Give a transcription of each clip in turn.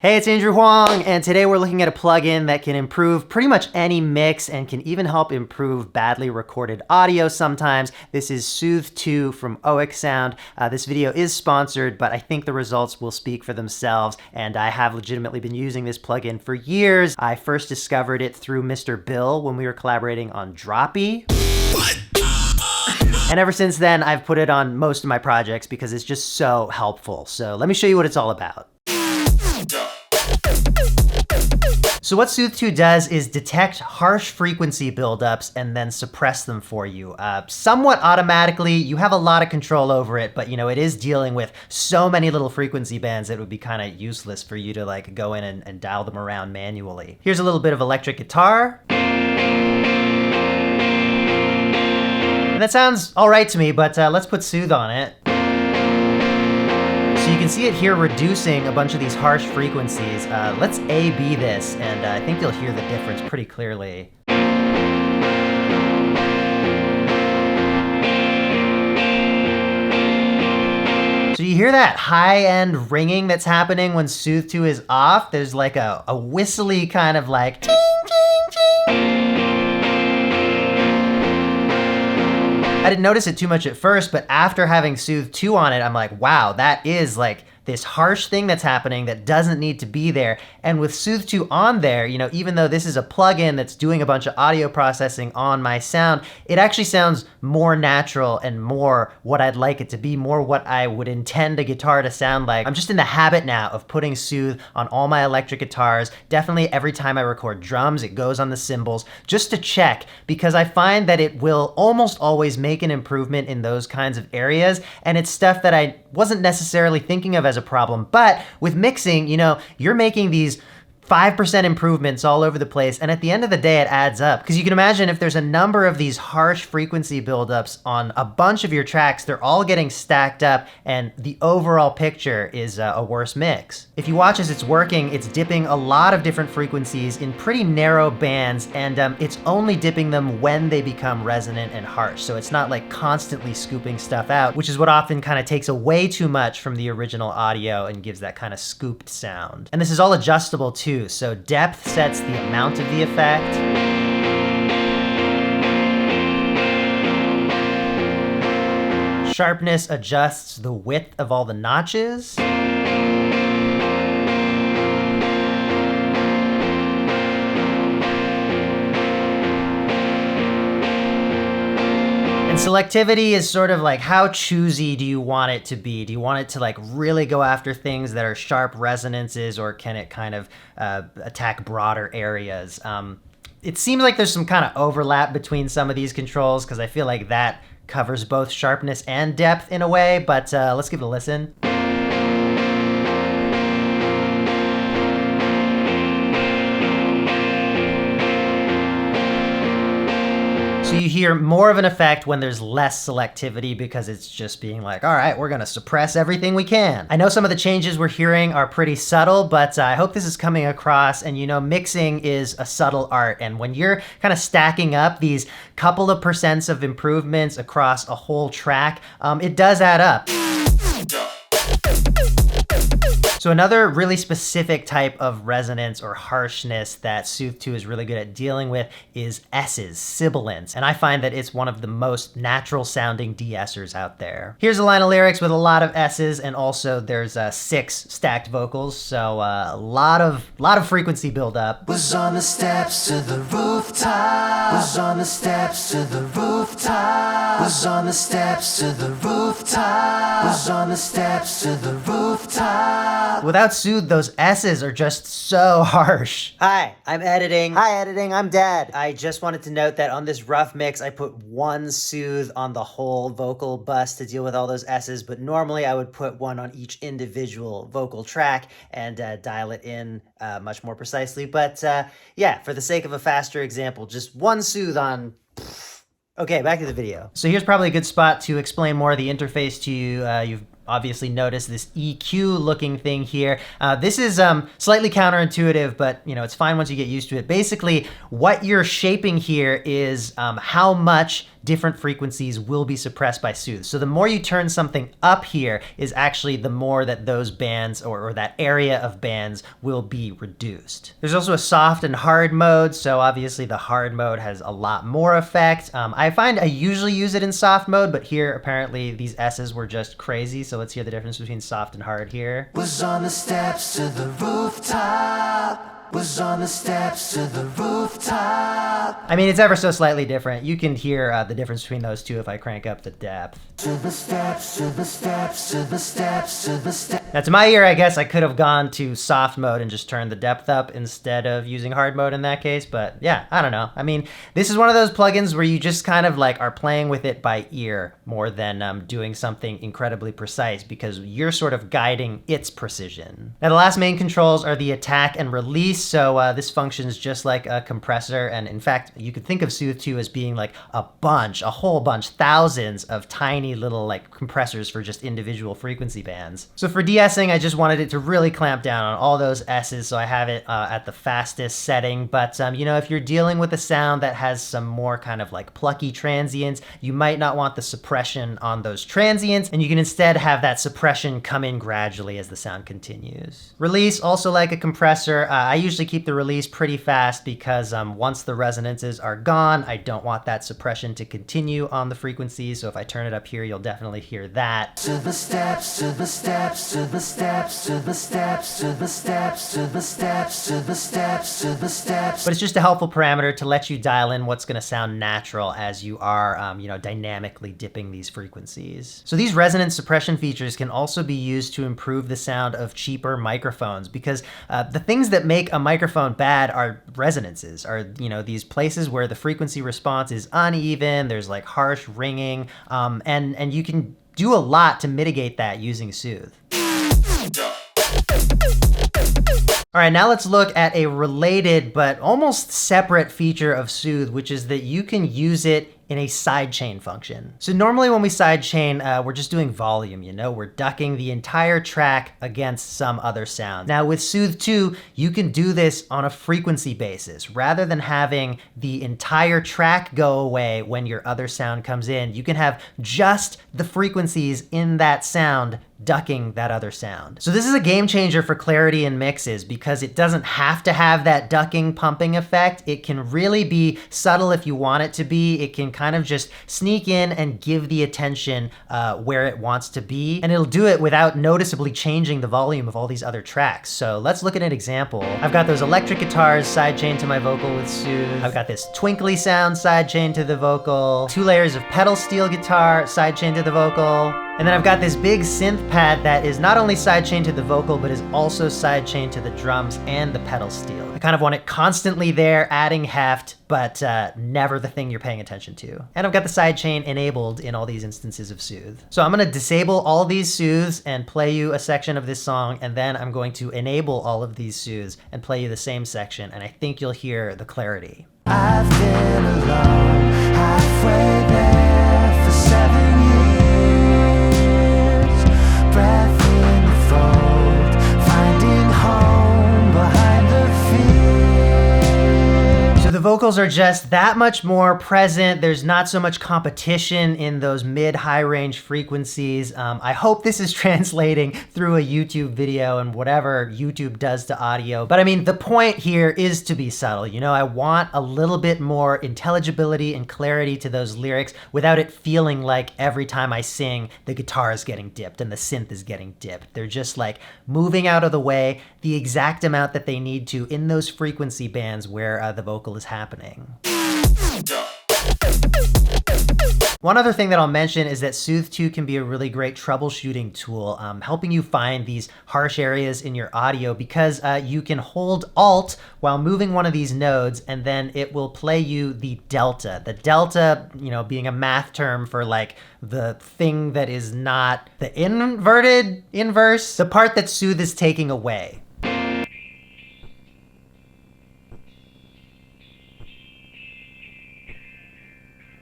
Hey, it's Andrew Huang, and today we're looking at a plugin that can improve pretty much any mix and can even help improve badly recorded audio sometimes. This is Soothe2 from HUANG. This video is sponsored, but I think the results will speak for themselves, and I have legitimately been using this plugin for years. I first discovered it through Mr. Bill when we were collaborating on Droppy. And ever since then, I've put it on most of my projects because it's just so helpful. So let me show you what it's all about. So what Soothe2 does is detect harsh frequency buildups and then suppress them for you. Somewhat automatically. You have a lot of control over it, but it is dealing with so many little frequency bands that it would be kind of useless for you to like go in and dial them around manually. Here's a little bit of electric guitar. And that sounds all right to me, but let's put Soothe on it. So you can see it here reducing a bunch of these harsh frequencies. Let's A/B this, and I think you'll hear the difference pretty clearly. So you hear that high-end ringing that's happening when Soothe2 is off? There's like a whistly kind of like ting, ting, ting. I didn't notice it too much at first, but after having Soothe2 on it, I'm like, wow, that is like this harsh thing that's happening that doesn't need to be there. And with Soothe2 on there, even though this is a plugin that's doing a bunch of audio processing on my sound, it actually sounds more natural and more what I'd like it to be, more what I would intend a guitar to sound like. I'm just in the habit now of putting Soothe on all my electric guitars. Definitely every time I record drums, it goes on the cymbals, just to check, because I find that it will almost always make an improvement in those kinds of areas. And it's stuff that I wasn't necessarily thinking of as a problem. But with mixing, you're making these 5% improvements all over the place, and at the end of the day, it adds up. Because you can imagine if there's a number of these harsh frequency buildups on a bunch of your tracks, they're all getting stacked up, and the overall picture is a worse mix. If you watch as it's working, it's dipping a lot of different frequencies in pretty narrow bands, and it's only dipping them when they become resonant and harsh. So it's not like constantly scooping stuff out, which is what often kind of takes away too much from the original audio and gives that kind of scooped sound. And this is all adjustable too. So depth sets the amount of the effect. Sharpness adjusts the width of all the notches. And selectivity is sort of like, how choosy do you want it to be? Do you want it to like really go after things that are sharp resonances, or can it kind of attack broader areas? It seems like there's some kind of overlap between some of these controls, because I feel like that covers both sharpness and depth in a way, but let's give it a listen. So you hear more of an effect when there's less selectivity, because it's just being like, all right, we're gonna suppress everything we can. I know some of the changes we're hearing are pretty subtle, but I hope this is coming across. And mixing is a subtle art. And when you're kind of stacking up these couple of percents of improvements across a whole track, it does add up. So another really specific type of resonance or harshness that Soothe2 is really good at dealing with is S's, sibilants. And I find that it's one of the most natural sounding de-essers out there. Here's a line of lyrics with a lot of S's, and also there's 6 stacked vocals. So a lot of frequency buildup. Was on the steps to the rooftop. Was on the steps to the rooftop. Was on the steps to the rooftop. Was on the steps to the rooftop. Without Soothe, those S's are just so harsh. Hi, I'm editing. Hi, editing, I'm Dad. I just wanted to note that on this rough mix, I put 1 Soothe on the whole vocal bus to deal with all those S's, but normally I would put 1 on each individual vocal track and dial it in much more precisely. But yeah, for the sake of a faster example, just 1 Soothe on... Okay, back to the video. So here's probably a good spot to explain more of the interface to you. You've obviously notice this EQ looking thing here. This is slightly counterintuitive, but it's fine once you get used to it. Basically, what you're shaping here is how much different frequencies will be suppressed by Soothe. So the more you turn something up here is actually the more that those bands or that area of bands will be reduced. There's also a soft and hard mode. So obviously the hard mode has a lot more effect. I find I usually use it in soft mode, but here apparently these S's were just crazy. So let's hear the difference between soft and hard here. Was on the steps to the rooftop. Was on the steps to the rooftop. I mean, it's ever so slightly different. You can hear the difference between those two if I crank up the depth. To the steps, to the steps, to the steps, to the steps. Now to my ear, I guess I could have gone to soft mode and just turned the depth up instead of using hard mode in that case, but yeah, I don't know. I mean, this is one of those plugins where you just kind of like are playing with it by ear more than doing something incredibly precise because you're sort of guiding its precision. Now the last main controls are the attack and release. So this functions just like a compressor. And in fact, you could think of Soothe2 as being like a whole bunch, thousands of tiny little like compressors for just individual frequency bands. So for de-essing, I just wanted it to really clamp down on all those S's. So I have it at the fastest setting. But if you're dealing with a sound that has some more kind of like plucky transients, you might not want the suppression on those transients. And you can instead have that suppression come in gradually as the sound continues. Release, also like a compressor. I usually keep the release pretty fast because once the resonances are gone, I don't want that suppression to continue on the frequencies. So if I turn it up here, you'll definitely hear that. To the steps, to the steps, to the steps, to the steps, to the steps, to the steps, to the steps, to the steps. But it's just a helpful parameter to let you dial in what's gonna sound natural as you are dynamically dipping these frequencies. So these resonance suppression features can also be used to improve the sound of cheaper microphones because the things that make a microphone bad are resonances, are these places where the frequency response is uneven, there's like harsh ringing, and you can do a lot to mitigate that using Soothe. All right, now let's look at a related but almost separate feature of Soothe, which is that you can use it in a sidechain function. So normally when we sidechain, we're just doing volume, we're ducking the entire track against some other sound. Now with Soothe2, you can do this on a frequency basis. Rather than having the entire track go away when your other sound comes in, you can have just the frequencies in that sound ducking that other sound. So this is a game changer for clarity in mixes because it doesn't have to have that ducking pumping effect. It can really be subtle if you want it to be. It can kind of just sneak in and give the attention where it wants to be. And it'll do it without noticeably changing the volume of all these other tracks. So let's look at an example. I've got those electric guitars sidechained to my vocal with Soothe. I've got this twinkly sound sidechained to the vocal. 2 layers of pedal steel guitar sidechained to the vocal. And then I've got this big synth pad that is not only sidechained to the vocal, but is also sidechained to the drums and the pedal steel. I kind of want it constantly there, adding heft, but never the thing you're paying attention to. And I've got the sidechain enabled in all these instances of Soothe. So I'm gonna disable all these Soothes and play you a section of this song, and then I'm going to enable all of these Soothes and play you the same section, and I think you'll hear the clarity. I've been alone, halfway there for 7 years. Breath in the fold, finding home behind the fear. So the vocals are just that much more present. There's not so much competition in those mid-high range frequencies. I hope this is translating through a YouTube video and whatever YouTube does to audio. But I mean, the point here is to be subtle. I want a little bit more intelligibility and clarity to those lyrics without it feeling like every time I sing, the guitar is getting dipped and the synth is getting dipped. They're just like moving out of the way the exact amount that they need to in those frequency bands where the vocal is happening. One other thing that I'll mention is that Soothe2 can be a really great troubleshooting tool, helping you find these harsh areas in your audio because you can hold Alt while moving one of these nodes and then it will play you the delta. The delta, being a math term for like the thing that is not the inverse, the part that Soothe is taking away.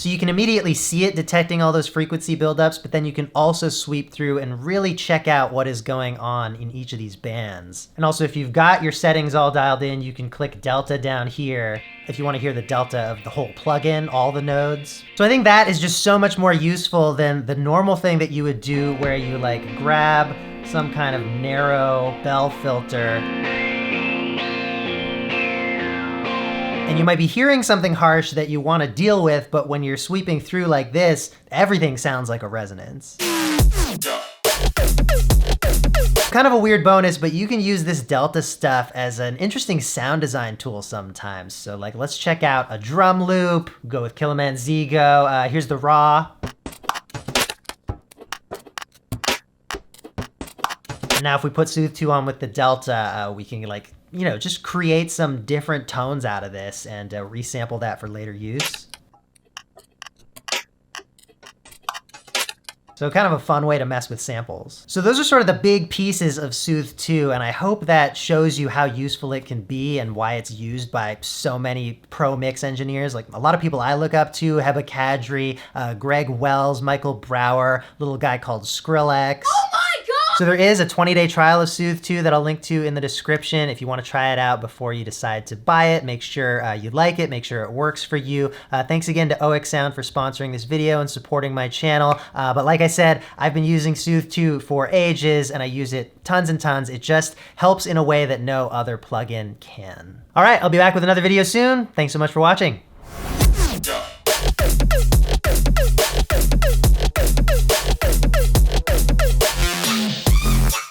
So you can immediately see it detecting all those frequency buildups, but then you can also sweep through and really check out what is going on in each of these bands. And also, if you've got your settings all dialed in, you can click delta down here if you want to hear the delta of the whole plugin, all the nodes. So I think that is just so much more useful than the normal thing that you would do where you like grab some kind of narrow bell filter and you might be hearing something harsh that you want to deal with, but when you're sweeping through like this, everything sounds like a resonance. Kind of a weird bonus, but you can use this delta stuff as an interesting sound design tool sometimes. So like, let's check out a drum loop, go with Killaman Zigo. Here's the raw. Now if we put Soothe2 on with the delta, we can like, you know, just create some different tones out of this and resample that for later use. So kind of a fun way to mess with samples. So those are sort of the big pieces of Soothe2, and I hope that shows you how useful it can be and why it's used by so many pro mix engineers. Like a lot of people I look up to, Heba Kadri, Greg Wells, Michael Brower, a little guy called Skrillex. So there is a 20-day trial of Soothe2 that I'll link to in the description if you want to try it out before you decide to buy it. Make sure you like it, make sure it works for you. Thanks again to OX Sound for sponsoring this video and supporting my channel. But like I said, I've been using Soothe2 for ages and I use it tons and tons. It just helps in a way that no other plugin can. All right, I'll be back with another video soon. Thanks so much for watching.